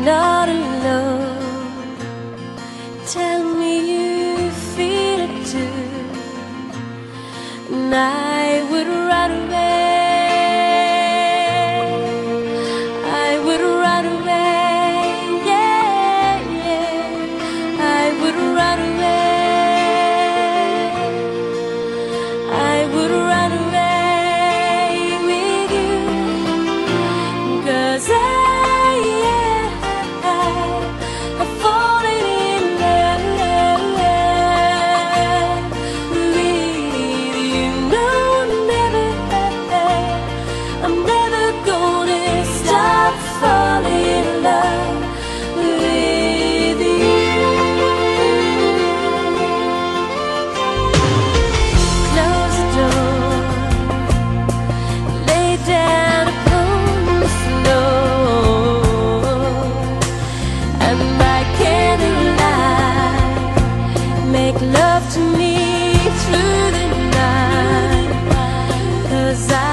not alone. Tell me you feel it too, and I would run away. I would run away, yeah, yeah. I would run away. I would run away with you, 'cause I've fallen in love with you. No, I'm never gonna stop falling in love with you. Close the door, lay down upon the floor, and by candlelight make love to me through the night, 'cause I